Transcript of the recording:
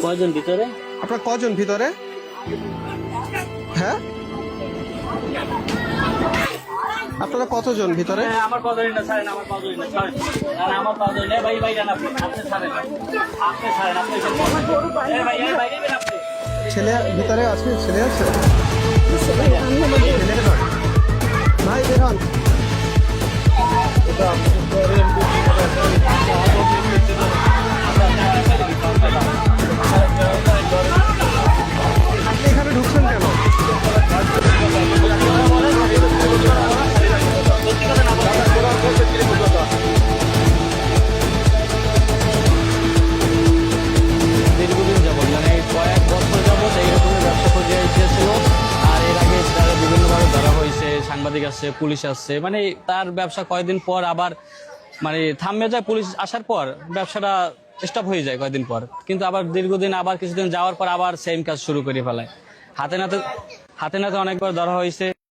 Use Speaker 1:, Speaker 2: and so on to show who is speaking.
Speaker 1: কয়জন ভিতরে?
Speaker 2: আপনার কজন ভিতরে? হ্যাঁ, আপনারা কতজন ভিতরে?
Speaker 1: আমার কতদিন না ছাড়েন, আমার কতদিন না ছাড়েন, আমার কতদিন ভাই ভাই জান আপনি ছাড়েন, আপনি ছাড়েন, আপনি ভাই বাইরে বের আপনি।
Speaker 2: ছেলে ভিতরে আছে? ছেলে আছে? ভাই বের হন। আপনি এখানে ঢুকছেন কেন?
Speaker 3: দীর্ঘদিন যাবৎ মানে কয়েক বছর যাবৎ এইরকমের ব্যবসা করে এসেছিল। আর এর আগে তারা বিভিন্নভাবে ধরা হয়েছে, সাংবাদিক আসছে, পুলিশ আসছে, মানে তার ব্যবসা কয়েকদিন পর আবার মানে থামে যায়। পুলিশ আসার পর ব্যবসাটা স্টপ হয়ে যায় কয়েকদিন পর, কিন্তু আবার দীর্ঘদিন আবার কিছুদিন যাওয়ার পর আবার সেম কাজ শুরু করে ফেলায়। হাতে নাতে অনেকবার ধরা হয়েছে।